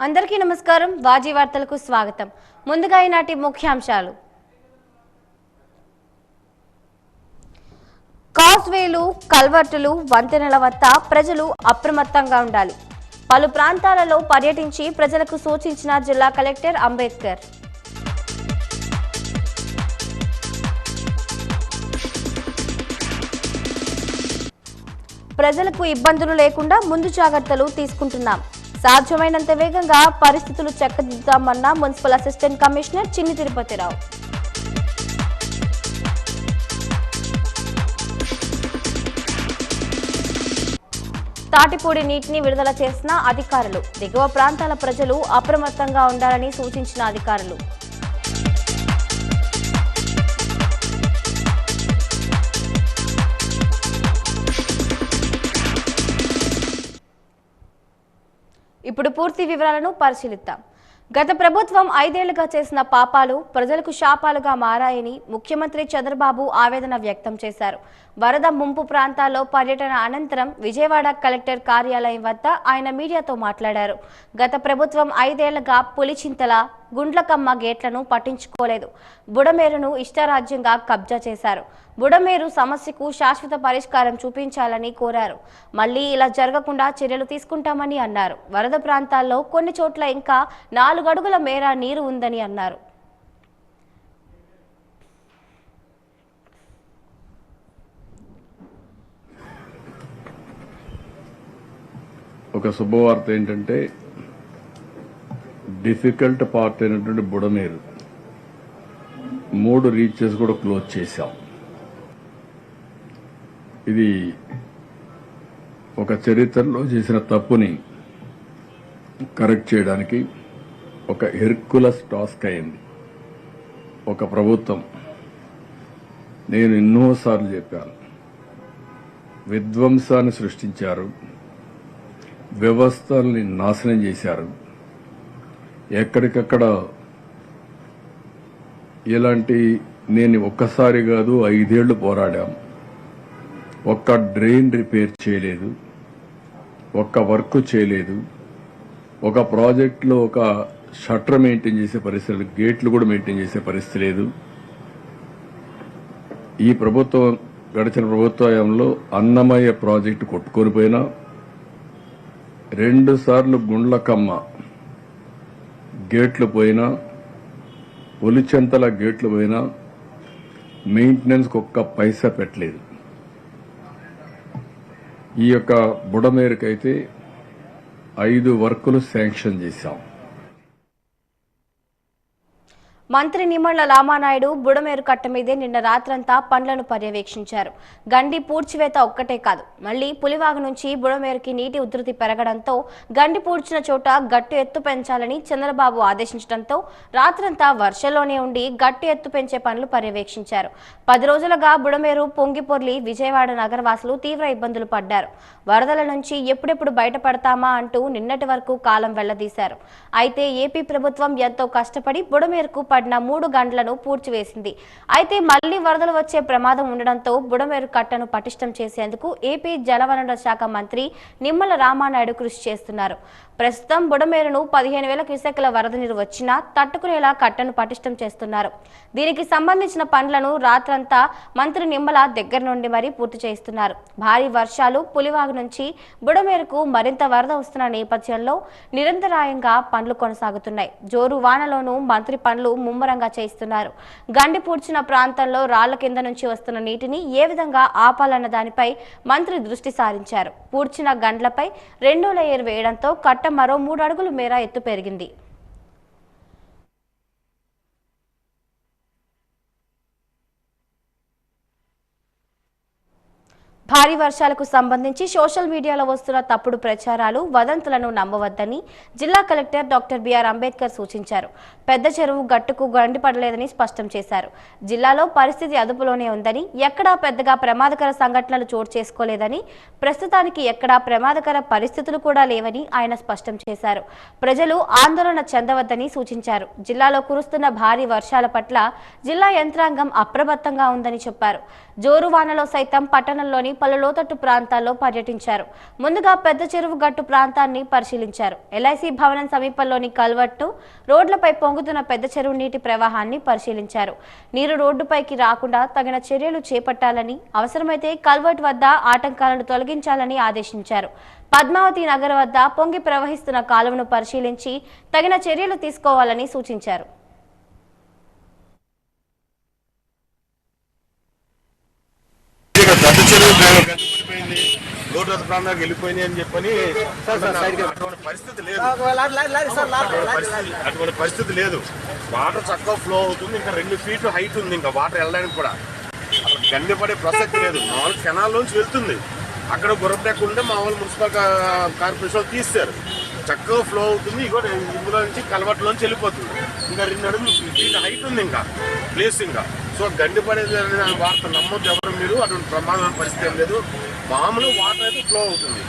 అందరికీ నమస్కారం. వాజీ వార్తలకు స్వాగతం. ముందుగా ఈనాటి ముఖ్యాంశాలు. కాజ్వేలు, కల్వర్టులు, వంతెనల వద్ద ప్రజలు అప్రమత్తంగా ఉండాలి. పలు ప్రాంతాలలో పర్యటించి ప్రజలకు సూచించిన జిల్లా కలెక్టర్ అంబేద్కర్. ప్రజలకు ఇబ్బందులు లేకుండా ముందు జాగ్రత్తలు తీసుకుంటున్నాం. సాధ్యమైనంత వేగంగా పరిస్థితులు చక్కదిద్దుతామన్న మున్సిపల్ అసిస్టెంట్ కమిషనర్ చిన్ని తిరుపతిరావు. తాటిపూడి నీటిని విడుదల చేసిన అధికారులు. దిగువ ప్రాంతాల ప్రజలు అప్రమత్తంగా ఉండాలని సూచించిన అధికారులు. ఇప్పుడు పూర్తి వివరాలను పరిశీలిద్దాం. గత ప్రభుత్వం 5 ఏళ్లుగా చేసిన పాపాలు ప్రజలకు శాపాలుగా మారాయని ముఖ్యమంత్రి చంద్రబాబు ఆవేదన వ్యక్తం చేశారు. వరద ముంపు ప్రాంతాల్లో పర్యటన అనంతరం విజయవాడ కలెక్టర్ కార్యాలయం వద్ద ఆయన మీడియాతో మాట్లాడారు. గత ప్రభుత్వం 5 ఏళ్లుగా పులిచింతల, గుండ్లకమ్మ గేట్లను పట్టించుకోలేదు. బుడమేరును ఇష్టారాజ్యంగా కబ్జా చేశారు. బుడమేరు సమస్యకు శాశ్వత పరిష్కారం చూపించాలని కోరారు. మళ్లీ ఇలా జరగకుండా చర్యలు తీసుకుంటామని అన్నారు. వరద ప్రాంతాల్లో కొన్ని చోట్ల ఇంకా 4 అడుగుల మేర నీరు ఉందని అన్నారు. ఒక శుభవార్త ఏంటంటే డిఫికల్ట్ పార్ట్ అయినటువంటి బుడమేరు 3 రీచెస్ కూడా క్లోజ్ చేశాం. ఇది ఒక చరిత్రలో చేసిన తప్పుని కరెక్ట్ చేయడానికి ఒక హెర్కులస్ టాస్క్ అయింది. ఒక ప్రభుత్వం, నేను ఎన్నోసార్లు చెప్పాను, విధ్వంసాన్ని సృష్టించారు, వ్యవస్థల్ని నాశనం చేశారు. ఎక్కడికక్కడ ఇలాంటి నేను ఒక్కసారి కాదు 5 ఏళ్లు పోరాడాం. ఒక్క డ్రైన్ రిపేర్ చేయలేదు, ఒక్క వర్క్ చేయలేదు, ఒక ప్రాజెక్టులో ఒక షట్టర్ మెయింటైన్ చేసే పరిస్థితి, గేట్లు కూడా మెయింటైన్ చేసే పరిస్థితి లేదు. ఈ ప్రభుత్వం గడిచిన ప్రభుత్వంలో అన్నమయ్య ప్రాజెక్టు కొట్టుకొని పోయినా, 2 సార్లు గుండ్లకమ్మ గేట్లు పోయినా, ఒలిచెంతల గేట్లు పోయినా మెయింటెనెన్స్కి ఒక్క పైసా పెట్టలేదు. ఈ యొక్క బుడమేరుకైతే 5 వర్కులు శాంక్షన్ చేశాం. మంత్రి నిమ్మల రామానాయుడు బుడమేరు కట్ట మీదే నిన్న రాత్రంతా పనులను పర్యవేక్షించారు. గండి పూడ్చివేత ఒక్కటే కాదు, మళ్లీ పులివాగు నుంచి బుడమేరుకి నీటి ఉధృతి పెరగడంతో గండి పూడ్చిన చోట గట్టు ఎత్తు పెంచాలని చంద్రబాబు ఆదేశించడంతో రాత్రంతా వర్షంలోనే ఉండి గట్టు ఎత్తు పెంచే పనులు పర్యవేక్షించారు. 10 రోజులుగా బుడమేరు పొంగిపొర్లి విజయవాడ నగరవాసులు తీవ్ర ఇబ్బందులు పడ్డారు. వరదల నుంచి ఎప్పుడెప్పుడు బయటపడతామా అంటూ నిన్నటి వరకు కాలం వెళ్లదీశారు. అయితే ఏపీ ప్రభుత్వం ఎంతో కష్టపడి బుడమేరుకు పడిన 3 గంటలను పూడ్చివేసింది. అయితే మళ్లీ వరదలు వచ్చే ప్రమాదం ఉండడంతో బుడమేరు కట్టను పటిష్టం చేసేందుకు ఏపీ జలవనరుల శాఖ మంత్రి నిమ్మల రామానాయుడు కృషి చేస్తున్నారు. ప్రస్తుతం బుడమేరును 15,000 క్యూసెక్కుల వరద నీరు వచ్చినా తట్టుకునేలా కట్టను పటిష్టం చేస్తున్నారు. దీనికి సంబంధించిన పనులను రాత్రంతా మంత్రి నిమ్మల దగ్గర నుండి మరీ పూర్తి చేస్తున్నారు. భారీ వర్షాలు, పులివాగు నుంచి బుడమేరుకు మరింత వరద వస్తున్న నేపథ్యంలో నిరంతరాయంగా పనులు కొనసాగుతున్నాయి. జోరు వానలోనూ మంత్రి పనులు ముమ్మరంగా చేస్తున్నారు. గండి పూడ్చిన ప్రాంతంలో రాళ్ల కింద నుంచి వస్తున్న నీటిని ఏ విధంగా ఆపాలన్న దానిపై మంత్రి దృష్టి సారించారు. పూడ్చిన గండ్లపై 2వ లేయర్ వేయడంతో కట్ట మరో 3 అడుగుల మేర ఎత్తు పెరిగింది. భారీ వర్షాలకు సంబంధించి సోషల్ మీడియాలో వస్తున్న తప్పుడు ప్రచారాలు, వదంతులను నమ్మవద్దని జిల్లా కలెక్టర్ డాక్టర్ బిఆర్ అంబేద్కర్ సూచించారు. పెద్ద చెరువు గట్టుకు గండిపడలేదని స్పష్టం చేశారు. జిల్లాలో పరిస్థితి అదుపులోనే ఉందని, ఎక్కడా పెద్దగా ప్రమాదకర సంఘటనలు చోటు చేసుకోలేదని, ప్రస్తుతానికి ఎక్కడా ప్రమాదకర పరిస్థితులు కూడా లేవని ఆయన స్పష్టం చేశారు. ప్రజలు ఆందోళన చెందవద్దని సూచించారు. జిల్లాలో కురుస్తున్న భారీ వర్షాల పట్ల జిల్లా యంత్రాంగం అప్రమత్తంగా ఉందని చెప్పారు. జోరు వానలో సైతం పట్టణంలోని పలు లోతట్టు ప్రాంతాల్లో పర్యటించారు. ముందుగా పెద్ద చెరువు గట్టు ప్రాంతాన్ని పరిశీలించారు. ఎల్ఐసి భవనం సమీపంలోని కల్వర్టు రోడ్లపై పొంగుతున్న పెద్ద చెరువు నీటి ప్రవాహాన్ని పరిశీలించారు. నీరు రోడ్డుపైకి రాకుండా తగిన చర్యలు చేపట్టాలని, అవసరమైతే కల్వర్ట్ వద్ద ఆటంకాలను తొలగించాలని ఆదేశించారు. పద్మావతి నగర్ వద్ద పొంగి ప్రవహిస్తున్న కాలువను పరిశీలించి తగిన చర్యలు తీసుకోవాలని సూచించారు. ప్రాంతానికి వెళ్ళిపోయినాయి అని చెప్పని అటువంటి పరిస్థితి లేదు. అటువంటి పరిస్థితి లేదు. వాటర్ చక్కగా ఫ్లో అవుతుంది. ఇంకా 2 ఫీట్ హైట్ ఉంది. ఇంకా వాటర్ వెళ్ళడానికి కూడా అక్కడ గండిపడే ప్రసక్తి లేదు. మామూలు కెనాల్లోంచి వెళ్తుంది. అక్కడ గుర్రటెక్క ఉంటే మామూలు మున్సిపల్ కార్పొరేషన్ తీస్తారు. చక్కగా ఫ్లో అవుతుంది. ఇందులో నుంచి కలవట్లోంచి వెళ్ళిపోతుంది. ఇంకా 2 అడుగులు ఫీట్ హైట్ ఉంది. ఇంకా ప్లేస్ ఇంకా సో గండిపడేది అనే వార్త నమ్మొద్దు ఎవరు మీరు. అటువంటి ప్రమాదమైన పరిస్థితి ఏం లేదు. మామూలు వాటర్ అయితే ఫ్లో అవుతుంది.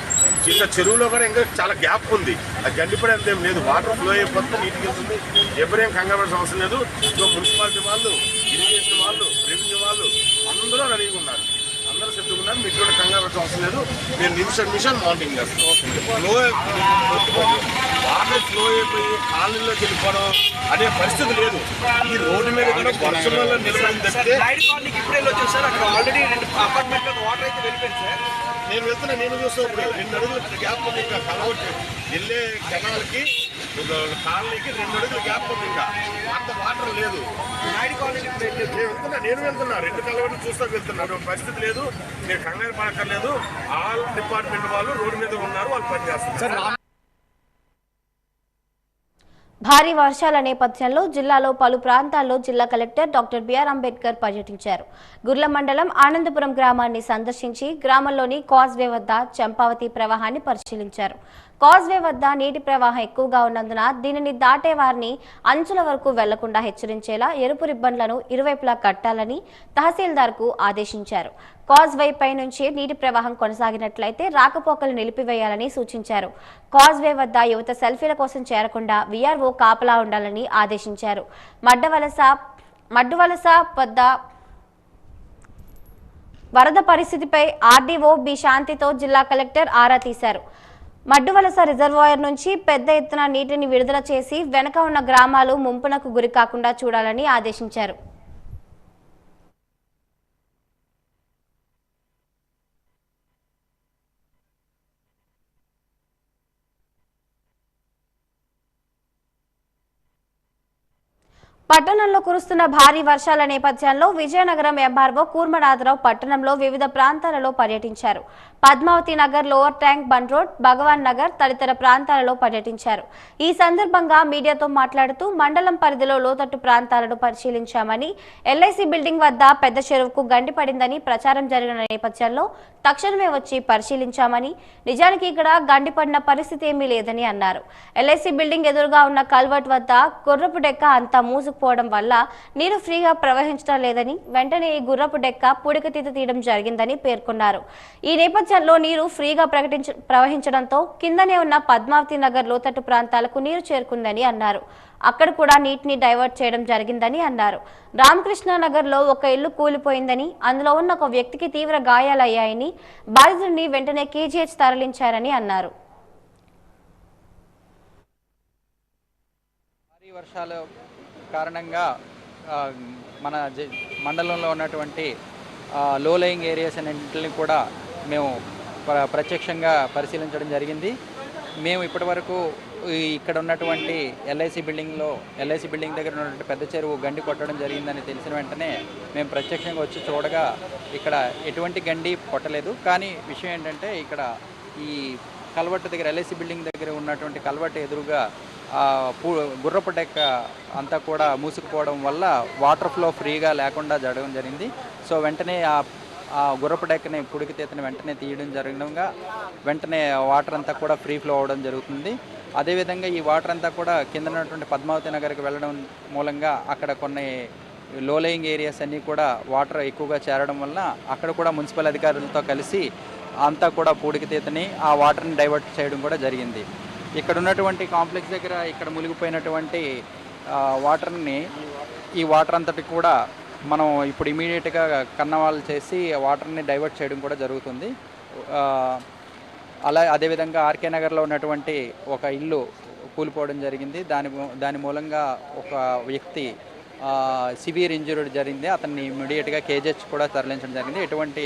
చిన్న చెరువులో కూడా ఇంకా చాలా గ్యాప్ ఉంది. అది గండిపడే అంత ఏం లేదు. వాటర్ ఫ్లో అయిపోతే నీటికి వెళ్తుంది. ఎవరేం కంగారు పడాల్సిన అవసరం లేదు. సో మున్సిపాలిటీ వాళ్ళు, ఇరిగేషన్ వాళ్ళు, రెవెన్యూ వాళ్ళు అందరూ రెడీగా ఉన్నారు. అందరూ సిద్ధంగా ఉన్నారు. మీకు కూడా కంగారు పడాల్సిన అవసరం లేదు. నేను నిమిషం మానిటరింగ్ చేస్తాను. వాటర్ ఫ్లో అయిపోయి కాలనీలోకి వెళ్ళిపోవడం అనే పరిస్థితి లేదు. ఈ రోడ్డు మీద కూడా వర్షం వల్ల నిలబడింది తప్పితే నేను వెళ్తున్నా. నేను చూస్తే ఇప్పుడు 2 అడుగులు గ్యాప్ ఉంది. ఇంకా కలవట్టు వెళ్ళే కెనాల్కి కాలనీకి 2 అడుగులు గ్యాప్ ఉంది. ఇంకా అంత వాటర్ లేదు. నేను వెళ్తున్నా 2 కలవట్లు చూస్తా వెళ్తున్నా. పరిస్థితి లేదు. మీరు కంగారు పడక్కర్లేదు. ఆల్ డిపార్ట్మెంట్ వాళ్ళు రోడ్డు మీద ఉన్నారు. వాళ్ళు పనిచేస్తారు. భారీ వర్షాల నేపథ్యంలో జిల్లాలో పలు ప్రాంతాల్లో జిల్లా కలెక్టర్ డాక్టర్ బిఆర్ అంబేద్కర్ పర్యటించారు. గుర్ల మండలం ఆనందపురం గ్రామాన్ని సందర్శించి గ్రామంలోని కాజ్వే వద్ద చంపావతి ప్రవాహాన్ని పరిశీలించారు. కాజ్వే వద్ద నీటి ప్రవాహం ఎక్కువగా ఉన్నందున దీనిని దాటే వారిని అంచుల వరకు వెళ్లకుండా హెచ్చరించేలా ఎరుపు రిబ్బన్లను ఇరువైపులా కట్టాలని తహసీల్దార్కు ఆదేశించారు. కాజ్వే పై నుంచి నీటి ప్రవాహం కొనసాగినట్లయితే రాకపోకలు నిలిపివేయాలని సూచించారు. కాజ్వే వద్ద యువత సెల్ఫీల కోసం చేరకుండా వీఆర్ఓ కాపలా ఉండాలని ఆదేశించారు. మడ్డువలస వద్ద వరద పరిస్థితిపై ఆర్డీఓ బి శాంతితో జిల్లా కలెక్టర్ ఆరా తీశారు. మడ్డువలస రిజర్వాయర్ నుంచి పెద్ద ఎత్తున నీటిని విడుదల చేసి వెనక ఉన్న గ్రామాలు ముంపునకు గురి కాకుండా చూడాలని ఆదేశించారు. పట్టణంలో కురుస్తున్న భారీ వర్షాల నేపథ్యంలో విజయనగరం ఎంఆర్ఓ కూర్మనాథరావు పట్టణంలో వివిధ ప్రాంతాలలో పర్యటించారు. Padmavathi Nagar, lower tank bund road, Bhagwan Nagar తదితర ప్రాంతాలలో పర్యటించారు. ఈ సందర్భంగా మీడియాతో మాట్లాడుతూ మండలం పరిధిలో లోతట్టు ప్రాంతాలను పరిశీలించామని, ఎల్ఐసి బిల్డింగ్ వద్ద పెద్ద చెరువుకు గండి పడిందని ప్రచారం జరిగిన నేపథ్యంలో తక్షణమే వచ్చి పరిశీలించామని, నిజానికి ఇక్కడ గండి పడిన పరిస్థితి ఏమీ లేదని అన్నారు. ఎల్ఐసి బిల్డింగ్ ఎదురుగా ఉన్న కల్వర్ట్ వద్ద గుర్రపు డెక్క అంతా మూసుకుపోవడం వల్ల నీరు ఫ్రీగా ప్రవహించడం లేదని, వెంటనే ఈ గుర్రపు డెక్క పూడికతీత తీయడం జరిగిందని పేర్కొన్నారు. ఈ నేపథ్యంలో నీరు ఫ్రీగా ప్రవహించడంతో కిందనే ఉన్న పద్మావతి నగర్ లోతట్టు ప్రాంతాలకు నీరు చేరుకుందని అన్నారు. అక్కడ కూడా నీటిని డైవర్ట్ చేయడం జరిగిందని అన్నారు. రామకృష్ణ నగర్ లో ఒక ఇల్లు కూలిపోయిందని, అందులో ఉన్న ఒక వ్యక్తికి తీవ్ర గాయాలయ్యాయని, బాధితుడిని వెంటనే కేజీహెచ్ తరలించారని అన్నారు. వర్షాల కారణంగా మన మండలంలో ఉన్నటువంటి లో లయింగ్ ఏరియాస్ అన్నింటిని కూడా మేము ప్రత్యక్షంగా పరిశీలించడం జరిగింది. మేము ఇప్పటివరకు ఇక్కడ ఉన్నటువంటి ఎల్ఐసి బిల్డింగ్ దగ్గర ఉన్నటువంటి పెద్ద చెరువు గండి కొట్టడం జరిగిందని తెలిసిన వెంటనే మేము ప్రత్యక్షంగా వచ్చి చూడగా ఇక్కడ ఎటువంటి గండి కొట్టలేదు. కానీ విషయం ఏంటంటే ఇక్కడ ఈ కల్వర్ట్ దగ్గర ఎల్ఐసి బిల్డింగ్ దగ్గర ఉన్నటువంటి కల్వర్ట్ ఎదురుగా గుర్రపు డెక్క అంతా కూడా మూసుకుపోవడం వల్ల వాటర్ ఫ్లో ఫ్రీగా లేకుండా జరగడం జరిగింది. సో వెంటనే ఆ గుర్రపు డెక్కని పుడికితేతని వెంటనే తీయడం జరగడంగా వెంటనే వాటర్ అంతా కూడా ఫ్రీ ఫ్లో అవ్వడం జరుగుతుంది. అదేవిధంగా ఈ వాటర్ అంతా కూడా కింద ఉన్నటువంటి పద్మావతి నగర్కి వెళ్ళడం మూలంగా అక్కడ కొన్ని లో లేయింగ్ ఏరియాస్ అన్నీ కూడా వాటర్ ఎక్కువగా చేరడం వల్ల అక్కడ కూడా మున్సిపల్ అధికారులతో కలిసి అంతా కూడా పూడికితీతని ఆ వాటర్ని డైవర్ట్ చేయడం కూడా జరిగింది. ఇక్కడ ఉన్నటువంటి కాంప్లెక్స్ దగ్గర ఇక్కడ మునిగిపోయినటువంటి వాటర్ని ఈ వాటర్ అంతటి కూడా మనం ఇప్పుడు ఇమీడియట్గా కన్నవాళ్ళు చేసి వాటర్ని డైవర్ట్ చేయడం కూడా జరుగుతుంది. అదేవిధంగా ఆర్కే నగర్లో ఉన్నటువంటి ఒక ఇల్లు కూలిపోవడం జరిగింది. దాని మూలంగా ఒక వ్యక్తి సివియర్ ఇంజూరీ జరిగింది. అతన్ని ఇమీడియట్గా కేజీహెచ్ కూడా తరలించడం జరిగింది. ఎటువంటి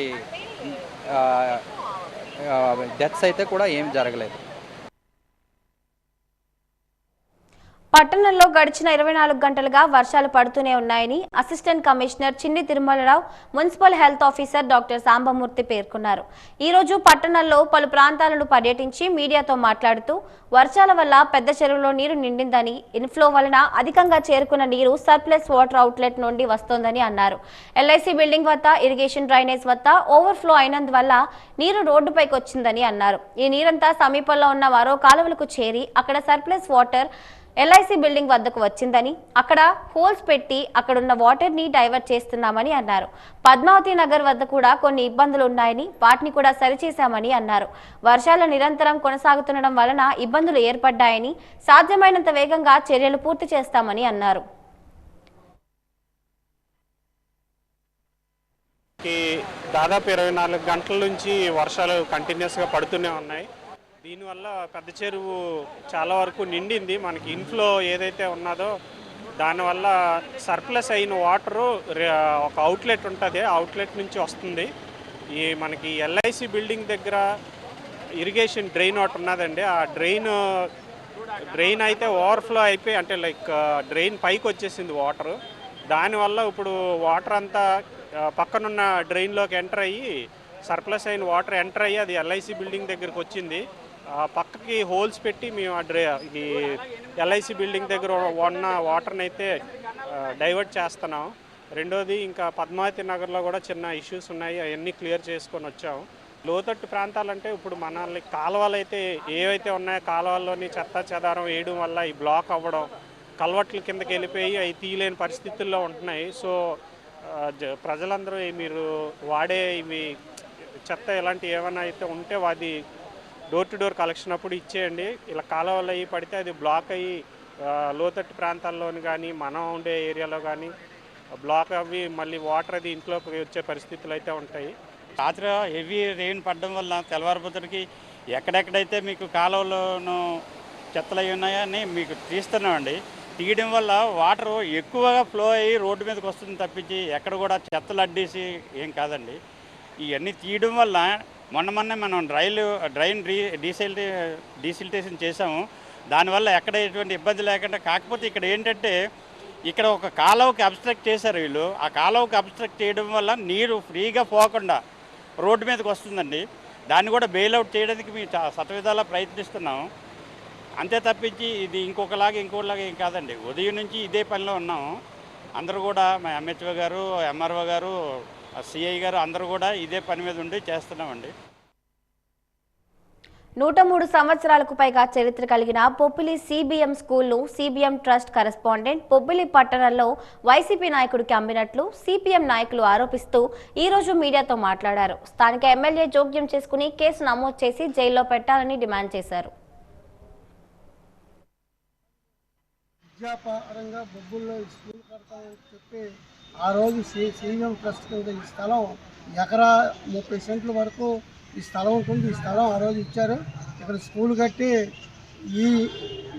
డెత్స్ అయితే కూడా ఏం జరగలేదు. పట్టణంలో గడిచిన 24 గంటలుగా వర్షాలు పడుతూనే ఉన్నాయని assistant commissioner Chinni Tirumalarao, municipal health officer doctor Sambamurthy పేర్కొన్నారు. ఈ రోజు పట్టణంలో పలు ప్రాంతాలను పర్యటించి మీడియాతో మాట్లాడుతూ వర్షాల వల్ల పెద్ద చెరువులో నీరు నిండిందని, ఇన్ఫ్లో వలన అధికంగా చేరుకున్న నీరు సర్ప్లస్ వాటర్ అవుట్లెట్ నుండి వస్తోందని అన్నారు. ఎల్ఐసి బిల్డింగ్ వద్ద ఇరిగేషన్ డ్రైనేజ్ వద్ద ఓవర్ఫ్లో అయినందువల్ల నీరు రోడ్డుపైకి వచ్చిందని అన్నారు. ఈ నీరంతా సమీపంలో ఉన్న మరో కాలువలకు చేరి అక్కడ సర్ప్లస్ వాటర్ ఎల్ఐసి బిల్డింగ్ వద్దకు వచ్చిందని, అక్కడ హోల్స్ పెట్టి అక్కడున్న వాటర్ ని డైవర్ట్ చేస్తున్నామని అన్నారు. పద్మావతి నగర్ వద్ద కూడా కొన్ని ఇబ్బందులు ఉన్నాయని, వాటిని కూడా సరిచేశామని అన్నారు. వర్షాలు నిరంతరం కొనసాగుతుండడం వలన ఇబ్బందులు ఏర్పడ్డాయని, సాధ్యమైనంత వేగంగా చర్యలు పూర్తి చేస్తామని అన్నారు. దాదాపు 24 గంటల నుంచి వర్షాలు కంటిన్యూస్గా పడుతూనే ఉన్నాయి. దీనివల్ల పెద్ద చెరువు చాలా వరకు నిండింది. మనకి ఇన్ఫ్లో ఏదైతే ఉన్నదో దానివల్ల సర్ప్లస్ అయిన వాటరు ఒక అవుట్లెట్ ఉంటుంది, అవుట్లెట్ నుంచి వస్తుంది. ఈ మనకి ఎల్ఐసి బిల్డింగ్ దగ్గర ఇరిగేషన్ డ్రైన్ ఒకటి ఉన్నదండి. ఆ డ్రైన్ అయితే ఓవర్ఫ్లో అయిపోయి, అంటే లైక్ డ్రైన్ పైకి వచ్చేసింది వాటరు. దానివల్ల ఇప్పుడు వాటర్ అంతా పక్కనున్న డ్రైన్లోకి ఎంటర్ అయ్యి, సర్ప్లస్ అయిన వాటర్ ఎంటర్ అయ్యి అది ఎల్ఐసి బిల్డింగ్ దగ్గరికి వచ్చింది. పక్కకి హోల్స్ పెట్టి మేము ఈ ఎల్ఐసి బిల్డింగ్ దగ్గర ఉన్న వాటర్ని అయితే డైవర్ట్ చేస్తున్నాం. రెండోది, ఇంకా పద్మావతి నగర్లో కూడా చిన్న ఇష్యూస్ ఉన్నాయి, అవన్నీ క్లియర్ చేసుకొని వచ్చాం. లోతట్టు ప్రాంతాలంటే ఇప్పుడు మనల్ని కాలువలు అయితే ఏవైతే ఉన్నాయో కాలువల్లోని చెత్త చెదారం వేయడం వల్ల ఈ బ్లాక్ అవ్వడం, కల్వట్ల కిందకి వెళ్ళిపోయి అవి తీయలేని పరిస్థితుల్లో ఉంటున్నాయి. సో ప్రజలందరూ మీరు వాడే ఇవి చెత్త ఇలాంటి ఏమైనా అయితే ఉంటే అది డోర్ టు డోర్ కలెక్షన్ అప్పుడు ఇచ్చేయండి. ఇలా కాలువలు అయ్యి పడితే అది బ్లాక్ అయ్యి లోతట్టు ప్రాంతాల్లోని కానీ మనం ఉండే ఏరియాలో కానీ బ్లాక్ అవి మళ్ళీ వాటర్ అది ఇంట్లోకి వచ్చే పరిస్థితులు అయితే ఉంటాయి. రాత్రి హెవీ రెయిన్ పడడం వల్ల తెల్లవారిపోతుడికి ఎక్కడెక్కడైతే మీకు కాలువలోనూ చెత్తలు అవి ఉన్నాయని మీకు తీస్తున్నామండి. తీయడం వల్ల వాటర్ ఎక్కువగా ఫ్లో అయ్యి రోడ్డు మీదకి వస్తుంది తప్పించి ఎక్కడ కూడా చెత్తలు అడ్డేసి ఏం కాదండి. ఇవన్నీ తీయడం వల్ల మొన్న మనం డ్రైన్ డీసిల్టేషన్ చేసాము. దానివల్ల ఎక్కడ ఎటువంటి ఇబ్బంది లేకుండా, కాకపోతే ఇక్కడ ఏంటంటే ఇక్కడ ఒక కాలువకి అబ్స్ట్రక్ట్ చేశారు వీళ్ళు. ఆ కాలువకి అబ్స్ట్రక్ట్ చేయడం వల్ల నీరు ఫ్రీగా పోకుండా రోడ్డు మీదకి వస్తుందండి. దాన్ని కూడా బెయిల్అవుట్ చేయడానికి మేము శతవిధాలా ప్రయత్నిస్తున్నాము. అంతే తప్పించి ఇది ఇంకొకలాగా ఏం కాదండి. ఉదయం నుంచి ఇదే పనిలో ఉన్నాము. అందరూ కూడా మా ఎంహెచ్ఓ గారు, ఎంఆర్ఓ గారు, సిఐ గారు అందరూ కూడా ఇదే పని మీద ఉండి చేస్తున్నామండి. 103 సంవత్సరాలకు పైగా చరిత్ర కలిగిన పొబ్బిలి సిబిఎం స్కూల్ను సిబిఎం ట్రస్ట్ కరెస్పాండెంట్ పొబ్బిలి పట్టణంలో వైసీపీ నాయకుడికి అమ్మినట్లు సిపిఎం నాయకులు ఆరోపిస్తూ ఈ రోజు మీడియాతో మాట్లాడారు. స్థానిక ఎమ్మెల్యే జోక్యం చేసుకుని కేసు నమోదు చేసి జైల్లో పెట్టాలని డిమాండ్ చేశారు. విద్యాపరంగా బొబ్బుల్లో స్కూల్ కడతామని చెప్పి ఆ రోజు సిబిఎం ట్రస్ట్ కింద ఈ స్థలం ఎకరా 30 సెంట్ల వరకు ఈ స్థలం ఉంటుంది. ఈ స్థలం ఆ రోజు ఇచ్చారు. ఇక్కడ స్కూల్ కట్టి ఈ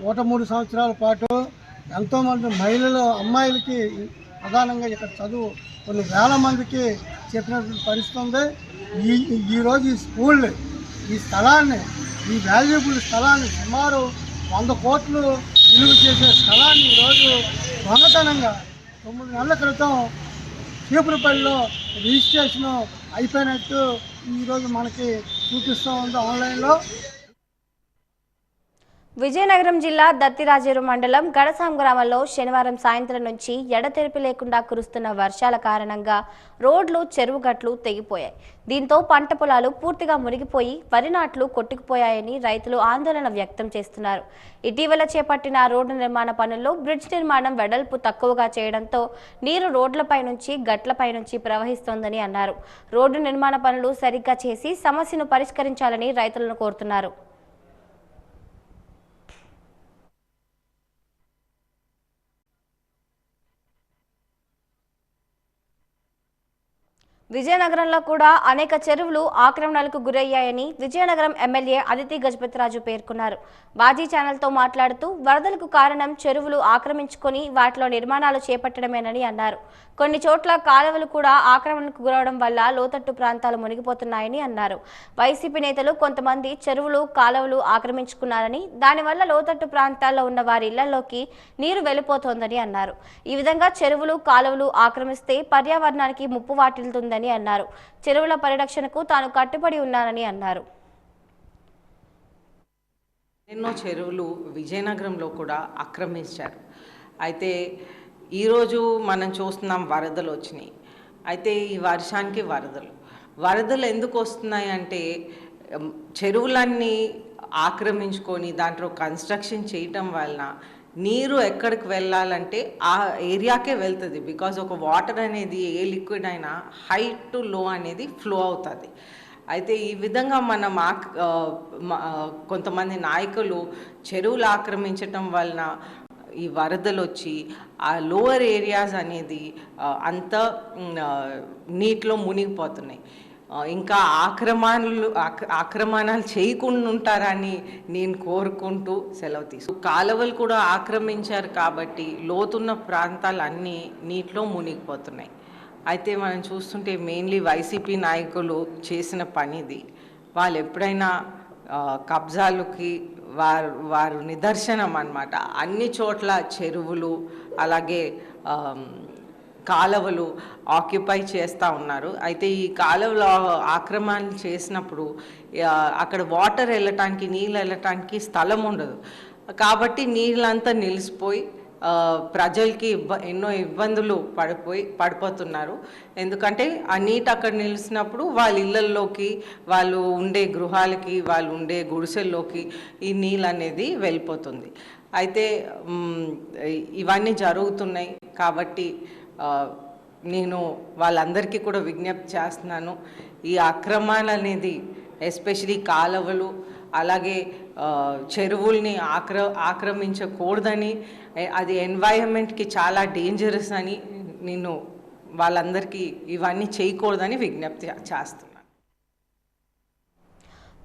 103 సంవత్సరాల పాటు ఎంతోమంది మహిళలు, అమ్మాయిలకి ప్రధానంగా ఇక్కడ చదువు కొన్ని వేల మందికి చెప్పినటువంటి పరిస్థితి ఉంది. ఈరోజు ఈ స్కూల్, ఈ స్థలాన్ని, ఈ వాల్యుబుల్ స్థలాన్ని సుమారు 100 కోట్లు విలువ చేసే స్థలాన్ని ఈరోజు దొంగతనంగా 9 నెలల క్రితం చీపురుపల్లిలో రిజిస్ట్రేషన్ అయిపోయినట్టు ఈరోజు మనకి చూపిస్తూ ఉంది ఆన్లైన్లో. విజయనగరం జిల్లా దత్తిరాజేరు మండలం గడసాం గ్రామంలో శనివారం సాయంత్రం నుంచి ఎడతెరిపి లేకుండా కురుస్తున్న వర్షాల కారణంగా రోడ్లు, చెరువుగట్లు తెగిపోయాయి. దీంతో పంట పొలాలు పూర్తిగా మునిగిపోయి వరి నాట్లు కొట్టుకుపోయాయని రైతులు ఆందోళన వ్యక్తం చేస్తున్నారు. ఇటీవల చేపట్టిన రోడ్డు నిర్మాణ పనుల్లో బ్రిడ్జ్ నిర్మాణం వెడల్పు తక్కువగా చేయడంతో నీరు రోడ్లపై నుంచి, గట్లపై నుంచి ప్రవహిస్తోందని అన్నారు. రోడ్డు నిర్మాణ పనులు సరిగ్గా చేసి సమస్యను పరిష్కరించాలని రైతులను కోరుతున్నారు. విజయనగరంలో కూడా అనేక చెరువులు ఆక్రమణలకు గురయ్యాయని విజయనగరం ఎమ్మెల్యే అదితి గజపతిరాజు పేర్కొన్నారు. బాజీ ఛానల్తో మాట్లాడుతూ వరదలకు కారణం చెరువులు ఆక్రమించుకొని వాటిలో నిర్మాణాలు చేపట్టడమేనని అన్నారు. కొన్ని చోట్ల కాలువలు కూడా ఆక్రమణకు గురవడం వల్ల లోతట్టు ప్రాంతాలు మునిగిపోతున్నాయని అన్నారు. వైసీపీ నేతలు కొంతమంది చెరువులు కాలువలు ఆక్రమించుకున్నారని దానివల్ల లోతట్టు ప్రాంతాల్లో ఉన్న వారి ఇళ్లలోకి నీరు వెళ్లిపోతోందని అన్నారు. ఈ విధంగా చెరువులు కాలువలు ఆక్రమిస్తే పర్యావరణానికి ముప్పు వాటిల్తుందని అన్నారు. చెరువుల పరిరక్షణకు తాను కట్టుబడి ఉన్నానని అన్నారు. ఎన్నో చెరువులు విజయనగరంలో కూడా ఆక్రమించారు. అయితే ఈరోజు మనం చూస్తున్నాం వరదలు వచ్చినాయి. అయితే ఈ వర్షానికి వరదలు ఎందుకు వస్తున్నాయి అంటే చెరువులన్నీ ఆక్రమించుకొని దాంట్లో కన్స్ట్రక్షన్ చేయటం వలన నీరు ఎక్కడికి వెళ్ళాలంటే ఆ ఏరియాకే వెళ్తుంది. బికాజ్ ఒక వాటర్ అనేది ఏ లిక్విడ్ అయినా హై టు లో అనేది ఫ్లో అవుతుంది. అయితే ఈ విధంగా మనం కొంతమంది నాయకులు చెరువులు ఆక్రమించటం వలన ఈ వరదలు వచ్చి ఆ లోవర్ ఏరియాస్ అనేది అంతా నీటిలో మునిగిపోతున్నాయి. ఇంకా ఆక్రమణలు చేయకుండా ఉంటారని నేను కోరుకుంటూ సెలవు కాలువలు కూడా ఆక్రమించారు కాబట్టి లోతున్న ప్రాంతాలన్నీ నీటిలో మునిగిపోతున్నాయి. అయితే మనం చూస్తుంటే మెయిన్లీ వైసీపీ నాయకులు చేసిన పనిది. వాళ్ళు ఎప్పుడైనా కబ్జాలకి వారు నిదర్శనం అన్నమాట. అన్ని చోట్ల చెరువులు అలాగే కాలువలు ఆక్యుపై చేస్తూ ఉన్నారు. అయితే ఈ కాలువలు ఆక్రమణలు చేసినప్పుడు అక్కడ వాటర్ వెళ్ళటానికి నీళ్ళు వెళ్ళటానికి స్థలం ఉండదు. కాబట్టి నీళ్ళంతా నిలిచిపోయి ప్రజలకి ఎన్నో ఇబ్బందులు పడిపోతున్నారు. ఎందుకంటే ఆ నీటి అక్కడ నిలిచినప్పుడు వాళ్ళ ఇళ్ళల్లోకి వాళ్ళు ఉండే గృహాలకి వాళ్ళు ఉండే గుడిసెల్లోకి ఈ నీళ్ళు అనేది వెళ్ళిపోతుంది. అయితే ఇవన్నీ జరుగుతున్నాయి కాబట్టి నేను వాళ్ళందరికీ కూడా విజ్ఞప్తి చేస్తున్నాను. ఈ అక్రమాలు అనేది ఎస్పెషలీ కాలువలు అలాగే చెరువుల్ని ఆక్రమించకూడదని, అది ఎన్వైరన్మెంట్కి చాలా డేంజరస్ అని నేను వాళ్ళందరికీ ఇవన్నీ చేయకూడదని విజ్ఞప్తి చేస్తున్నాను.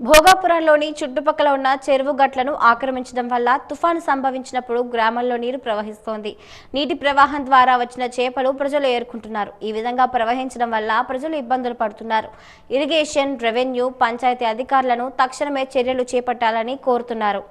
భోగాపురంలోని చుట్టుపక్కల ఉన్న చెరువు గట్లను ఆక్రమించడం వల్ల తుఫాను సంభవించినప్పుడు గ్రామంలో నీరు ప్రవహిస్తోంది. నీటి ప్రవాహం ద్వారా వచ్చిన చేపలు ప్రజలు ఏరుకుంటున్నారు. ఈ విధంగా ప్రవహించడం వల్ల ప్రజలు ఇబ్బందులు పడుతున్నారు. ఇరిగేషన్, రెవెన్యూ, పంచాయతీ అధికారులను తక్షణమే చర్యలు చేపట్టాలని కోరుతున్నారు.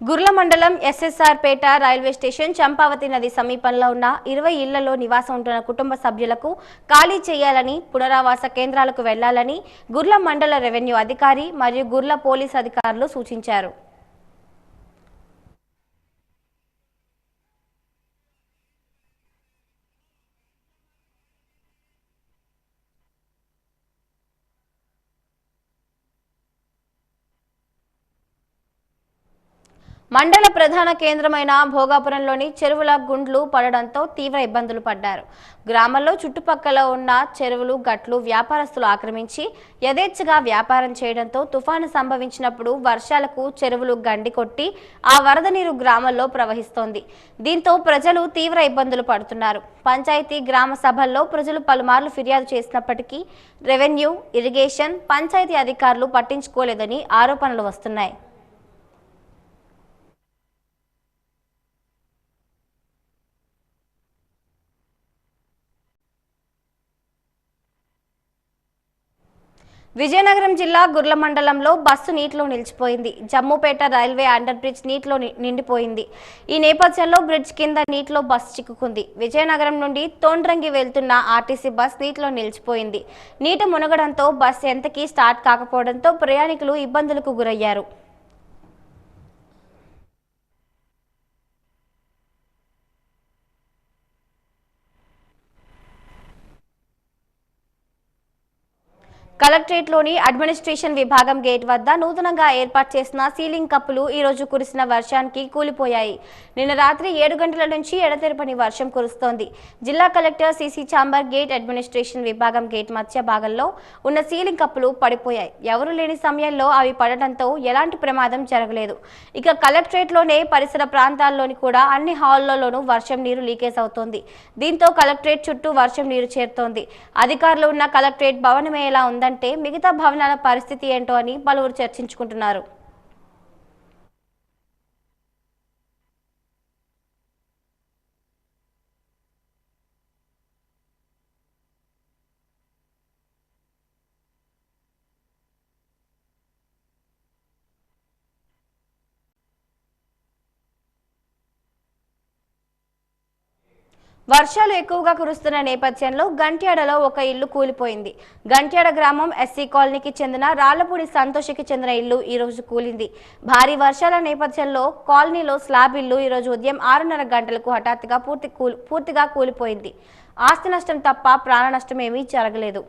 గుర్ల మండలం ఎస్ఎస్ఆర్ పేట రైల్వే స్టేషన్ చంపావతి నది సమీపంలో ఉన్న 20 ఇళ్లలో నివాసం ఉంటున్న కుటుంబ సభ్యులకు ఖాళీ చేయాలని, పునరావాస కేంద్రాలకు వెళ్లాలని గుర్ల మండల రెవెన్యూ అధికారి మరియు గుర్ల పోలీస్ అధికారులు సూచించారు. మండల ప్రధాన కేంద్రమైన భోగాపురంలోని చెరువుల గుండ్లు పడడంతో తీవ్ర ఇబ్బందులు పడ్డారు. గ్రామంలో చుట్టుపక్కల ఉన్న చెరువులు గట్లు వ్యాపారస్తులు ఆక్రమించి యథేచ్ఛగా వ్యాపారం చేయడంతో తుఫాను సంభవించినప్పుడు వర్షాలకు చెరువులు గండి కొట్టి ఆ వరద నీరు గ్రామంలో ప్రవహిస్తోంది. దీంతో ప్రజలు తీవ్ర ఇబ్బందులు పడుతున్నారు. పంచాయతీ గ్రామ సభల్లో ప్రజలు పలుమార్లు ఫిర్యాదు చేసినప్పటికీ రెవెన్యూ, ఇరిగేషన్, పంచాయతీ అధికారులు పట్టించుకోలేదని ఆరోపణలు వస్తున్నాయి. విజయనగరం జిల్లా గుర్ల మండలంలో బస్సు నీటిలో నిలిచిపోయింది. జమ్మూపేట రైల్వే అండర్ బ్రిడ్జ్ నీటిలో నిండిపోయింది. ఈ నేపథ్యంలో బ్రిడ్జ్ కింద నీటిలో బస్సు చిక్కుకుంది. విజయనగరం నుండి తోండ్రంగి వెళ్తున్న ఆర్టీసీ బస్ నీటిలో నిలిచిపోయింది. నీటి మునగడంతో బస్సు ఎంతకీ స్టార్ట్ కాకపోవడంతో ప్రయాణికులు ఇబ్బందులకు గురయ్యారు. కలెక్టరేట్లోని అడ్మినిస్ట్రేషన్ విభాగం గేట్ వద్ద నూతనంగా ఏర్పాటు చేసిన సీలింగ్ కప్పులు ఈ రోజు కురిసిన వర్షానికి కూలిపోయాయి. నిన్న రాత్రి 7 గంటల నుంచి ఎడతెరపని వర్షం కురుస్తోంది. జిల్లా collector CC chamber gate administration విభాగం గేట్ మధ్య భాగంలో ఉన్న సీలింగ్ కప్పులు పడిపోయాయి. ఎవరూ లేని సమయంలో అవి పడటంతో ఎలాంటి ప్రమాదం జరగలేదు. ఇక కలెక్టరేట్లోనే పరిసర ప్రాంతాల్లోని కూడా అన్ని హాల్లోనూ వర్షం నీరు లీకేజ్ అవుతోంది. దీంతో కలెక్టరేట్ చుట్టూ వర్షం నీరు చేరుతోంది. అధికారులు ఉన్న కలెక్టరేట్ భవనమే ఎలా ఉందంటే మిగతా భవనాల పరిస్థితి ఏంటో అని పలువురు చర్చించుకుంటున్నారు. వర్షాలు ఎక్కువగా కురుస్తున్న నేపథ్యంలో గంట్యాడలో ఒక ఇల్లు కూలిపోయింది. గంట్యాడ గ్రామం ఎస్సీ కాలనీకి చెందిన రాళ్లపూడి సంతోషికి చెందిన ఇల్లు ఈ రోజు కూలింది. భారీ వర్షాల నేపథ్యంలో కాలనీలో స్లాబ్ ఇల్లు ఈ రోజు ఉదయం 6:30 గంటలకు హఠాత్తుగా పూర్తిగా కూలిపోయింది. ఆస్తి నష్టం తప్ప ప్రాణ నష్టం ఏమీ జరగలేదు.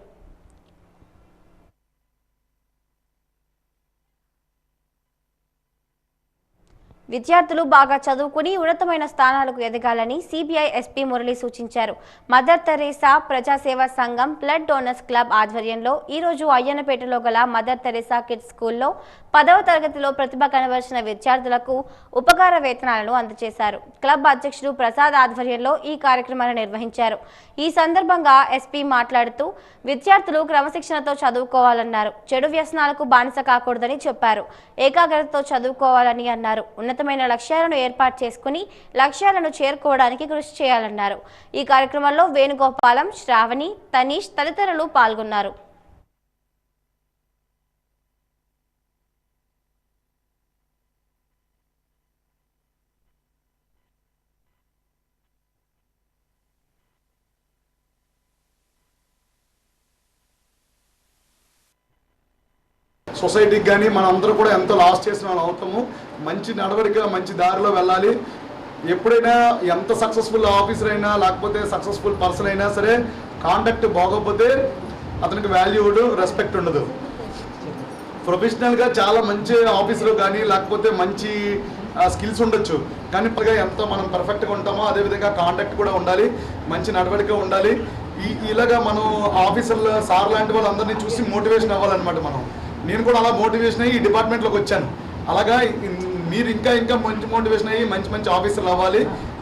విద్యార్థులు బాగా చదువుకుని ఉన్నతమైన స్థానాలకు ఎదగాలని సిబిఐ ఎస్పీ మురళి సూచించారు. మదర్ తెరేసా ప్రజాసేవా సంఘం బ్లడ్ డోనర్స్ క్లబ్ ఆధ్వర్యంలో ఈ రోజు అయ్యన్నపేటలో గల మదర్ తెరేసా కిడ్స్ స్కూల్లో 10వ తరగతిలో ప్రతిభ కనబరిచిన విద్యార్థులకు ఉపకార వేతనాలను అందజేశారు. క్లబ్ అధ్యక్షుడు ప్రసాద్ ఆధ్వర్యంలో ఈ కార్యక్రమాన్ని నిర్వహించారు. ఈ సందర్భంగా ఎస్పీ మాట్లాడుతూ విద్యార్థులు క్రమశిక్షణతో చదువుకోవాలన్నారు. చెడు వ్యసనాలకు బానిస కాకూడదని చెప్పారు. ఏకాగ్రతతో చదువుకోవాలని అన్నారు. ఉన్నతమైన లక్ష్యాలను ఏర్పాటు చేసుకుని లక్ష్యాలను చేరుకోవడానికి కృషి చేయాలన్నారు. ఈ కార్యక్రమంలో వేణుగోపాలం, శ్రావణి, తనీష్ తదితరులు పాల్గొన్నారు. సొసైటీకి కానీ మనం అందరూ కూడా ఎంతో లాస్ చేసిన వాళ్ళు అవుతాము. మంచి నడవడిక, మంచి దారిలో వెళ్ళాలి. ఎప్పుడైనా ఎంత సక్సెస్ఫుల్ ఆఫీసర్ అయినా లేకపోతే సక్సెస్ఫుల్ పర్సన్ అయినా సరే కాంటాక్ట్ బాగోకపోతే అతనికి వాల్యూడ్ రెస్పెక్ట్ ఉండదు. ప్రొఫెషనల్గా చాలా మంచి ఆఫీసర్ కానీ లేకపోతే మంచి స్కిల్స్ ఉండొచ్చు, కానీ ఎంత మనం పర్ఫెక్ట్గా ఉంటామో అదేవిధంగా కాంటాక్ట్ కూడా ఉండాలి, మంచి నడవడిక ఉండాలి. ఇలాగా మనం ఆఫీసర్లు సార్ లాంటి వాళ్ళందరినీ చూసి మోటివేషన్ అవ్వాలన్నమాట. నేను కూడా అలా మోటివేషన్ అయ్యి ఈ డిపార్ట్మెంట్లోకి వచ్చాను. అలాగా మీరు ఇంకా మంచి మోటివేషన్ అయ్యి మంచి ఆఫీసర్లు అవ్వాలి.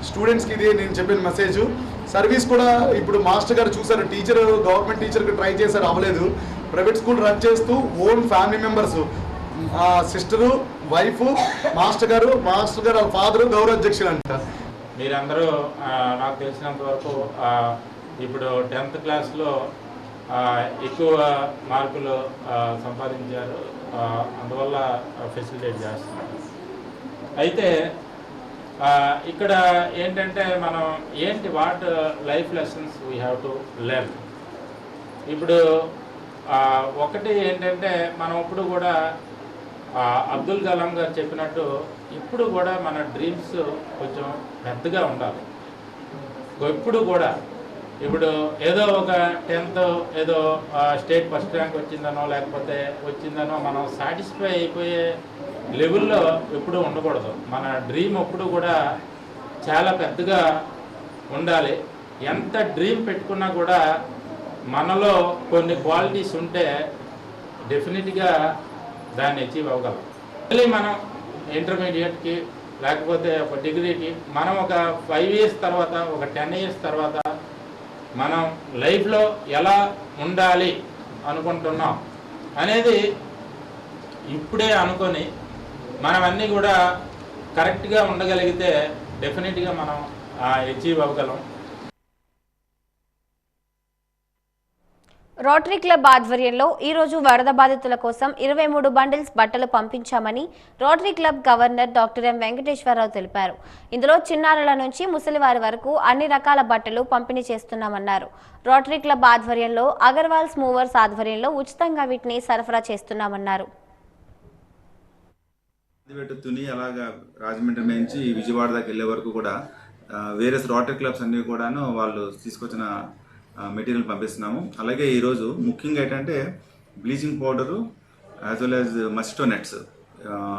స్టూడెంట్స్కి ఇది నేను చెప్పిన మెసేజ్. సర్వీస్ కూడా ఇప్పుడు మాస్టర్ గారు చూసారు, గవర్నమెంట్ టీచర్కి ట్రై చేశారు, అవ్వలేదు. ప్రైవేట్ స్కూల్ రన్ చేస్తూ own family members, sister, wife, master గారు వాళ్ళ ఫాదరు గౌరవ అధ్యక్షులు అంట. మీరందరూ నాకు తెలిసినంత వరకు ఇప్పుడు 10th క్లాస్లో ఎక్కువ మార్కులు సంపాదించారు, అందువల్ల ఫెసిలిటేట్ చేస్తున్నారు. అయితే ఇక్కడ ఏంటంటే మనం what life lessons we have to learn. ఇప్పుడు ఒకటి ఏంటంటే మనం ఇప్పుడు కూడా అబ్దుల్ కలాం గారు చెప్పినట్టు ఇప్పుడు కూడా మన డ్రీమ్స్ కొంచెం పెద్దగా ఉండాలి. ఎప్పుడు కూడా ఇప్పుడు ఏదో ఒక 10th ఏదో స్టేట్ ఫస్ట్ ర్యాంక్ వచ్చిందనో లేకపోతే వచ్చిందనో మనం సాటిస్ఫై అయిపోయే లెవెల్లో ఎప్పుడూ ఉండకూడదు. మన డ్రీమ్ ఎప్పుడు కూడా చాలా పెద్దగా ఉండాలి. ఎంత డ్రీమ్ పెట్టుకున్నా కూడా మనలో కొన్ని క్వాలిటీస్ ఉంటే డెఫినెట్గా దాన్ని అచీవ్ అవ్వగలం. మళ్ళీ మనం ఇంటర్మీడియట్కి లేకపోతే ఒక డిగ్రీకి మనం ఒక 5 years తర్వాత, ఒక 10 years తర్వాత మనం లైఫ్లో ఎలా ఉండాలి అనుకుంటున్నాం అనేది ఇప్పుడే అనుకొని మనం అన్నీ కూడా కరెక్ట్గా ఉండగలిగితే డెఫినెట్గా మనం అచీవ్ అవ్వగలం. రోటరీ క్లబ్ ఆధ్వర్యంలో ఈ రోజు వరద బాధితుల కోసం 23 బండిల్స్ బట్టలు పంపించామని rotary club governor doctor M Venkateswara Rao తెలిపారు. ఇందులో చిన్నారుల నుంచి ముసలివారి వరకు అన్ని రకాల బట్టలు పంపిణీ చేస్తున్నామన్నారు. రోటరీ క్లబ్ ఆధ్వర్యంలో అగర్వాల్స్ మూవర్స్ ఆధ్వర్యంలో ఉచితంగా వీటిని సరఫరా చేస్తున్నామన్నారు. తుని అలాగా రాజమండ్రి నుంచి విజయవాడ దాకా వెళ్ళే వరకు కూడా వేరియస్ రోటరీ క్లబ్స్ అన్ని కూడాను వాళ్ళు తీసుకొచ్చిన మెటీరియల్ పంపిస్తున్నాము. అలాగే ఈరోజు ముఖ్యంగా ఏంటంటే bleaching powder as well as mosquito nets,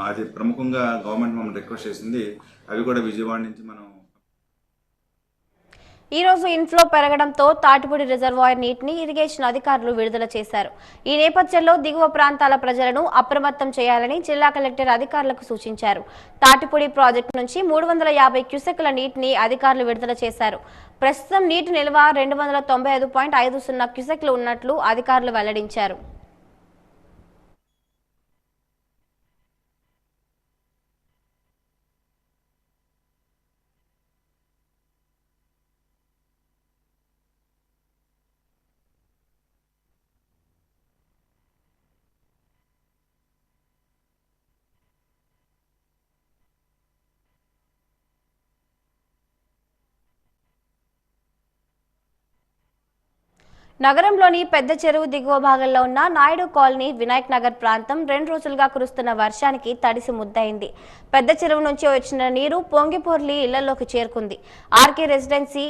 అది ప్రముఖంగా గవర్నమెంట్ మమ్మల్ని రిక్వెస్ట్ చేసింది. అవి కూడా విజయవాడ నుంచి మనం ఈ రోజు ఇన్ఫ్లో పెరగడంతో తాటిపూడి రిజర్వాయర్ నీటిని ఇరిగేషన్ అధికారులు విడుదల చేశారు. ఈ నేపథ్యంలో దిగువ ప్రాంతాల ప్రజలను అప్రమత్తం చేయాలని జిల్లా కలెక్టర్ అధికారులకు సూచించారు. తాటిపూడి ప్రాజెక్టు నుంచి 350 క్యూసెక్కుల నీటిని అధికారులు విడుదల చేశారు. ప్రస్తుతం నీటి నిల్వ 295.50 క్యూసెక్లు ఉన్నట్లు అధికారులు వెల్లడించారు. నగరంలోని పెద్ద చెరువు దిగువ భాగంలో ఉన్న నాయుడు కాలనీ, వినాయక్ నగర్ ప్రాంతం 2 రోజులుగా కురుస్తున్న వర్షానికి తడిసి ముద్దయింది. పెద్ద చెరువు నుంచి వచ్చిన నీరు పొంగిపొర్లి ఇళ్లలోకి చేరుకుంది. ఆర్కే రెసిడెన్సీ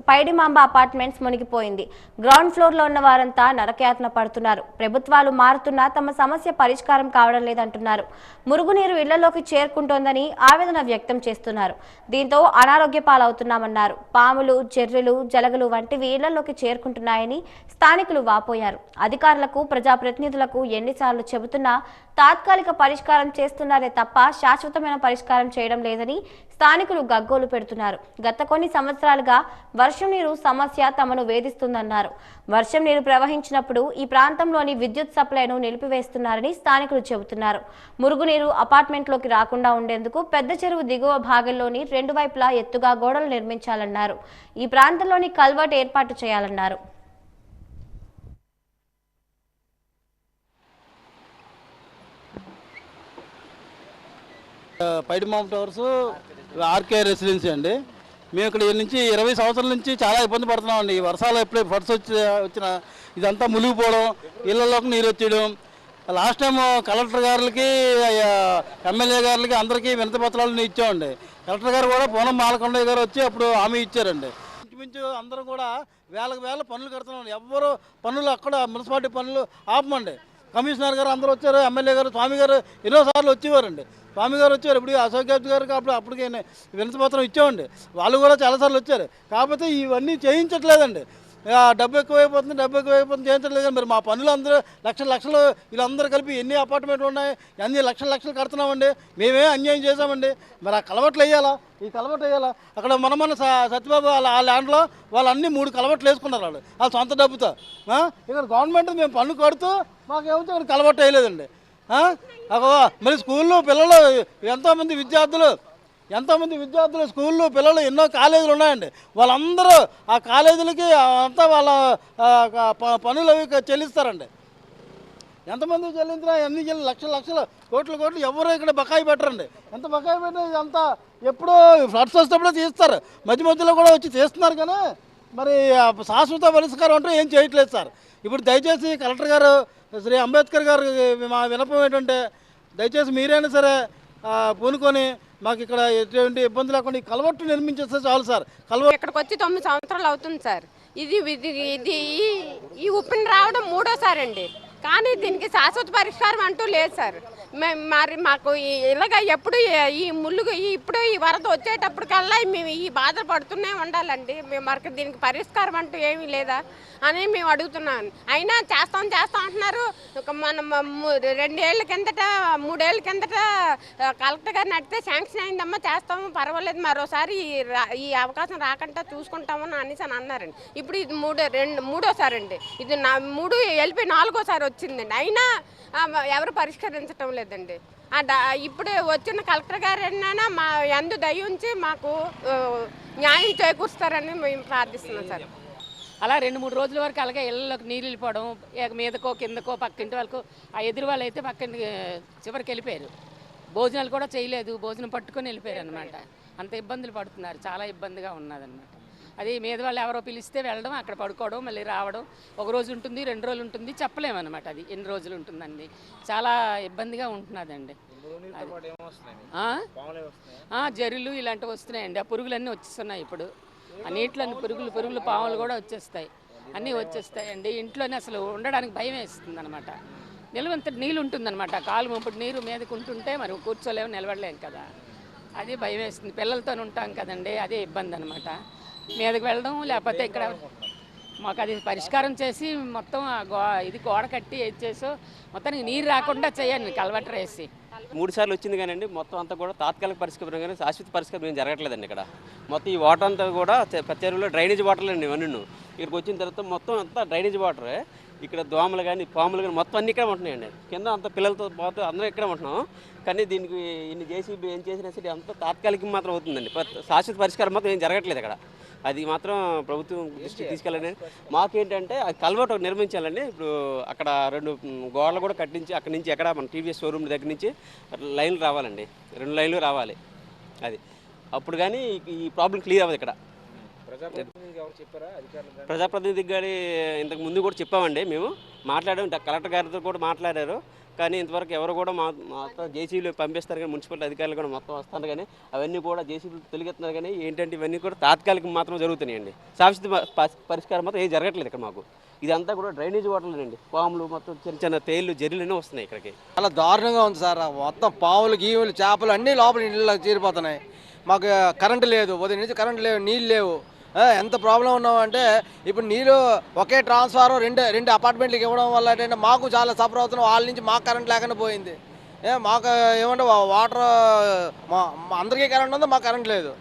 పైడిమాంబ అపార్ట్మెంట్స్ మునిగిపోయింది. గ్రౌండ్ ఫ్లోర్ లో ఉన్న వారంతా నరకయాతన పడుతున్నారు. ప్రభుత్వాలు మారుతున్నా తమ సమస్య పరిష్కారం కావడం లేదంటున్నారు. మురుగునీరు ఇళ్లలోకి చేరుకుంటోందని ఆవేదన వ్యక్తం చేస్తున్నారు. దీంతో అనారోగ్య పాలవుతున్నామన్నారు. పాములు, జెర్రులు, జలగలు వంటివి ఇళ్లలోకి చేరుకుంటున్నాయని స్థానికులు వాపోయారు. అధికారులకు, ప్రజాప్రతినిధులకు ఎన్నిసార్లు చెబుతున్నా తాత్కాలిక పరిష్కారం చేస్తున్నారే తప్ప శాశ్వతమైన పరిష్కారం చేయడం లేదని స్థానికులు గగ్గోలు పెడుతున్నారు. గత కొన్ని సంవత్సరాలుగా వర్షం నీరు సమస్య తమను వేధిస్తుందన్నారు. వర్షం నీరు ప్రవహించినప్పుడు ఈ ప్రాంతంలోని విద్యుత్ సప్లైను నిలిపివేస్తున్నారని స్థానికులు చెబుతున్నారు. మురుగునీరు అపార్ట్మెంట్లోకి రాకుండా ఉండేందుకు పెద్ద చెరువు దిగువ భాగంలోని 2 వైపులా ఎత్తుగా గోడలు నిర్మించాలన్నారు. ఈ ప్రాంతంలోని కల్వర్ట్ ఏర్పాటు చేయాలన్నారు. పైడిమాంబ టవర్స్ ఆర్కే రెసిడెన్సీ అండి. మేము ఇక్కడ నుంచి 20 సంవత్సరాల నుంచి చాలా ఇబ్బంది పడుతున్నామండి. ఈ వర్షాలు ఎప్పుడే ఫడ్స్ వచ్చిన ఇదంతా మునిగిపోవడం, ఇళ్లలోకి నీరు వచ్చేయడం. లాస్ట్ టైం కలెక్టర్ గారికి, ఎమ్మెల్యే గారికి అందరికీ వినతి పత్రాలు ఇచ్చామండి. కలెక్టర్ గారు కూడా పూనం మాలకొండయ్య గారు వచ్చి అప్పుడు హామీ ఇచ్చారండి. ఇంచుమించు అందరం కూడా వేల పన్నులు కడుతున్నాం. ఎవ్వరు పన్నులు అక్కడ మున్సిపాలిటీ పన్నులు ఆపమండి. కమిషనర్ గారు అందరూ వచ్చారు, ఎమ్మెల్యే గారు, స్వామి గారు ఎన్నోసార్లు వచ్చేవారండి. స్వామి గారు వచ్చారు, ఇప్పుడు అశోక్ గారికి అప్పటికే వినతి పత్రం ఇచ్చామండి. వాళ్ళు కూడా చాలాసార్లు వచ్చారు. కాకపోతే ఇవన్నీ చేయించట్లేదండి. డబ్బు ఎక్కువైపోతుంది చేయించట్లేదు. మరి మా పనులు అందరూ లక్షలు వీళ్ళందరూ కలిపి ఎన్ని అపార్ట్మెంట్లు ఉన్నాయి, అన్ని లక్షలు కడుతున్నామండి. మేమే అన్యాయం చేసామండి. మరి ఆ కలవట్లు వేయాలా, ఈ కలవట్లు వేయాలా. అక్కడ మన సత్యబాబు ఆ ల్యాండ్లో వాళ్ళు అన్ని 3 కలవట్లు వేసుకున్నారు వాళ్ళ సొంత డబ్బుతో. ఇక్కడ గవర్నమెంట్ మేము పన్ను కడుతూ మాకేమో అక్కడ కలవట్టు వేయలేదండి. మరి స్కూల్లో పిల్లలు ఎంతోమంది విద్యార్థులు స్కూళ్ళు పిల్లలు ఎన్నో కాలేజీలు ఉన్నాయండి. వాళ్ళందరూ ఆ కాలేజీలకి అంతా వాళ్ళ పనులు అవి చెల్లిస్తారండి. ఎంతమంది చెల్లించినా ఎన్ని లక్షలు కోట్లు ఎవరు ఇక్కడ బకాయి పెట్టరండి. ఎంత బకాయి పెట్టినా ఇదంతా ఎప్పుడో ఫ్లడ్స్ వస్తేప్పుడో తీస్తారు. మధ్యలో కూడా వచ్చి తీస్తున్నారు. కానీ మరి శాశ్వత పరిష్కారం అంటూ ఏం చేయట్లేదు సార్. ఇప్పుడు దయచేసి కలెక్టర్ గారు, శ్రీ అంబేద్కర్ గారు మా విన్నపం ఏంటంటే, దయచేసి మీరైనా సరే పూనుకొని మాకు ఇక్కడ ఎటువంటి ఇబ్బంది లేకుండా ఈ కలవట్టు నిర్మించేస్తే చాలు సార్. ఇక్కడికి వచ్చి 9 సంవత్సరాలు అవుతుంది సార్. ఇది ఈ ఉప్పిన రావడం 3వసారి అండి. కానీ దీనికి శాశ్వత పరిష్కారం అంటూ లేదు సార్. మరి మాకు ఇలాగ ఎప్పుడు ఈ ముళ్ళు ఇప్పుడు ఈ వరద వచ్చేటప్పటికల్లా మేము ఈ బాధ పడుతూనే ఉండాలండి. మరి దీనికి పరిష్కారం అంటూ ఏమీ లేదా అని మేము అడుగుతున్నాను. అయినా చేస్తాం అంటున్నారు. మనం 2 ఏళ్ల కిందట 3 ఏళ్ల కిందట కలెక్టర్ గారిని అడిగితే శాంక్షన్ అయిందమ్మా, చేస్తాము, పర్వాలేదు, మరోసారి ఈ అవకాశం రాకుండా చూసుకుంటామని అనేసి అన్నారండి. ఇప్పుడు ఇది 3వసారి అండి. ఇది 3 వెళ్ళిపోయి 4వసారి వచ్చిందండి. అయినా ఎవరు పరిష్కరించడం లేదండి. ఇప్పుడు వచ్చిన కలెక్టర్ గారు అయినా మా యందు దయ ఉంచి మాకు న్యాయం చేకూరుస్తారని మేము ప్రార్థిస్తున్నాం సార్. అలా 2-3 రోజుల వరకు అలాగే ఇళ్ళలోకి నీళ్ళు వెళ్ళిపోవడం, మీదకో కిందకో పక్కింటి వాళ్ళకు, ఆ ఎదురు వాళ్ళు అయితే పక్కింటి చివరికి వెళ్ళిపోయారు. భోజనాలు కూడా చేయలేదు, భోజనం పట్టుకొని వెళ్ళిపోయారు అనమాట. అంత ఇబ్బందులు పడుతున్నారు, చాలా ఇబ్బందిగా ఉన్నదన్నమాట. అది మీద వాళ్ళు ఎవరో పిలిస్తే వెళ్ళడం, అక్కడ పడుకోవడం, మళ్ళీ రావడం, 1 రోజు ఉంటుంది, 2 రోజులు ఉంటుంది, చెప్పలేమన్నమాట. అది ఎన్ని రోజులు ఉంటుందండి, చాలా ఇబ్బందిగా ఉంటున్నదండి. జరులు ఇలాంటివి వస్తున్నాయండి. ఆ పురుగులన్నీ వచ్చేస్తున్నాయి ఇప్పుడు. ఆ నీటిలో పురుగులు పాములు కూడా వచ్చేస్తాయి. అన్నీ వచ్చేస్తాయండి. ఇంట్లోనే అసలు ఉండడానికి భయం వేస్తుంది అనమాట. నిలవంత నీళ్ళు ఉంటుందన్నమాట. కాలు ముంపుడు నీరు మీదకి ఉంటుంటే మరి కూర్చోలేము, నిలబడలేము కదా, అది భయం వేస్తుంది. పిల్లలతో ఉంటాం కదండి, అదే ఇబ్బంది అనమాట. మీదకి వెళ్ళడం లేకపోతే ఇక్కడ మాకు అది పరిష్కారం చేసి మొత్తం ఇది గోడ కట్టి చేసో మొత్తానికి నీరు రాకుండా చేయండి కలవటర్ వేసి. 3 సార్లు వచ్చింది కానండి, మొత్తం అంతా కూడా తాత్కాలిక పరిష్కారం కానీ శాశ్వత పరిష్కారం ఏం జరగట్లేదండి. ఇక్కడ మొత్తం ఈ వాటర్ అంతా కూడా చెరువులో డ్రైనేజ్ వాటర్లు అండి ఇవన్నీ. ఇక్కడికి వచ్చిన తర్వాత మొత్తం అంతా డ్రైనేజ్ వాటరే. ఇక్కడ దోమలు కానీ పాములు కానీ మొత్తం అన్ని ఇక్కడ ఉంటున్నాయండి. కింద అంత పిల్లలతో పాటు అందరూ ఇక్కడ ఉంటున్నాం. కానీ దీనికి ఇన్ని జేసీబీ ఏం చేసినా సరే అంతా తాత్కాలికం మాత్రం అవుతుందండి. శాశ్వత పరిష్కారం మాత్రం ఏం జరగట్లేదు ఇక్కడ. అది మాత్రం ప్రభుత్వం దృష్టికి తీసుకెళ్ళండి. మాకేంటంటే అది కల్వర్ట్ నిర్మించాలండి. ఇప్పుడు అక్కడ 2 గోడలు కూడా కట్టించి అక్కడి నుంచి ఎక్కడ మన టీవీఎస్ షోరూమ్ దగ్గర నుంచి లైన్లు రావాలండి, 2 లైన్లు రావాలి. అది అప్పుడు కానీ ఈ ప్రాబ్లం క్లియర్ అవ్వదు ఇక్కడ. ప్రజాప్రతినిధి గారి ఇంతకు ముందు కూడా చెప్పామండి, మేము మాట్లాడాము, కలెక్టర్ గారితో కూడా మాట్లాడారు. కానీ ఇంతవరకు ఎవరు కూడా మొత్తం జేసీబీలు పంపిస్తారు కానీ మున్సిపల్ అధికారులు కూడా మొత్తం వస్తారు కానీ అవన్నీ కూడా జేసీబీలు తొలగిస్తున్నారు. కానీ ఏంటంటే ఇవన్నీ కూడా తాత్కాలికం మాత్రం జరుగుతున్నాయండి. శాశ్వత పరిష్కారం మాత్రం ఏం జరగట్లేదు ఇక్కడ మాకు. ఇదంతా కూడా డ్రైనేజ్ వాటర్లేనండి. పాములు మొత్తం చిన్న చిన్న తేళ్లు జర్రీలనే వస్తున్నాయి ఇక్కడికి. చాలా దారుణంగా ఉంది సార్. మొత్తం పాములు గీవులు చేపలు అన్నీ లోపల ఇళ్ళకి చేరిపోతున్నాయి. మాకు కరెంటు లేదు, ఉదయం నుంచి కరెంటు లేవు, నీళ్ళు లేవు. ఎంత ప్రాబ్లం ఉన్నామంటే ఇప్పుడు నీళ్ళు ఒకే ట్రాన్స్ఫారం రెండు అపార్ట్మెంట్లకు ఇవ్వడం వల్ల ఏంటంటే మాకు చాలా సఫర్ అవుతున్నాం. వాళ్ళ నుంచి మాకు కరెంట్ లేకుండా పోయింది. మాకు ఏమంటే వాటర్ అందరికీ కరెంట్ ఉందో మాకు కరెంట్ లేదు.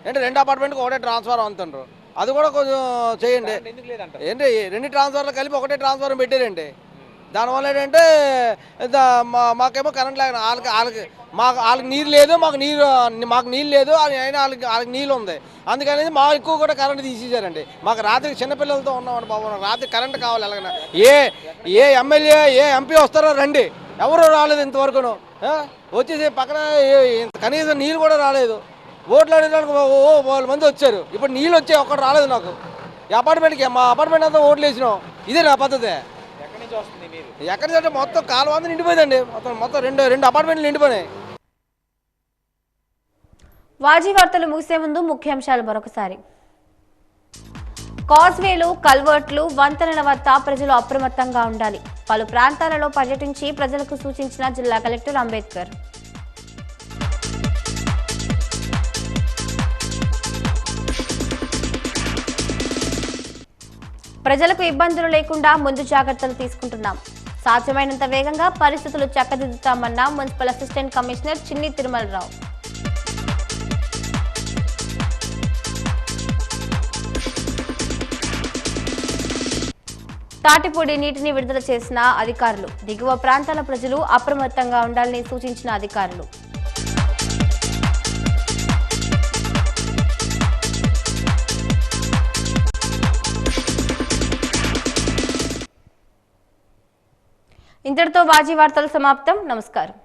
ఏంటి 2 అపార్ట్మెంట్కి ఒకటే ట్రాన్స్ఫారం అంటుండ్రు. అది కూడా కొంచెం చేయండి. ఏంటి 2 ట్రాన్స్ఫార్లు కలిపి ఒకటే ట్రాన్స్ఫారం పెట్టారండి. దానివల్ల ఏంటంటే మాకేమో కరెంట్ లేక వాళ్ళకి నీరు లేదు, మాకు నీళ్ళు లేదు, అయినా వాళ్ళకి నీళ్ళు ఉంది. అందుకని మాకు ఎక్కువ కూడా కరెంట్ తీసేసారండి. మాకు రాత్రికి చిన్నపిల్లలతో ఉన్నామండి బాబు, రాత్రి కరెంట్ కావాలి ఎలాగైనా. ఏ ఎమ్మెల్యే ఏ ఎంపీ వస్తారో రండి, ఎవరు రాలేదు ఇంతవరకును. వచ్చేసి పక్కన కనీసం నీళ్ళు కూడా రాలేదు. ఓట్లు అడగడానికి 100 మంది వచ్చారు, ఇప్పుడు నీళ్ళు వచ్చాయి, ఒక్కటి రాలేదు నాకు. ఈ అపార్ట్మెంట్కి మా అపార్ట్మెంట్ అంతా ఓట్లు వేసినాం. ఇదే నా పద్ధతి. ఎక్కడి నుంచి మొత్తం కాలువ అంతా నిండిపోయిందండి. మొత్తం రెండు అపార్ట్మెంట్లు నిండిపోయినాయి. వాజీ వార్తలు ముగిసే ముందు ముఖ్యాంశాలు మరొకసారి. కాజ్వేలు, కల్వర్ట్లు, వంతెనల వద్ద ప్రజలు అప్రమత్తంగా ఉండాలి. పలు ప్రాంతాలలో పర్యటించి ప్రజలకు సూచించిన జిల్లా కలెక్టర్ అంబేద్కర్. ప్రజలకు ఇబ్బందులు లేకుండా ముందు జాగ్రత్తలు తీసుకుంటున్నాం. సాధ్యమైనంత వేగంగా పరిస్థితులు చక్కదిద్దుతామన్న municipal assistant commissioner Chinni Tirumalarao. Tatipudi నీటిని విడుదల చేసిన అధికారులు. దిగువ ప్రాంతాల ప్రజలు అప్రమత్తంగా ఉండాలని సూచించిన అధికారులు. ఇంతటితో వాజీ వార్తలు సమాప్తం. నమస్కారం.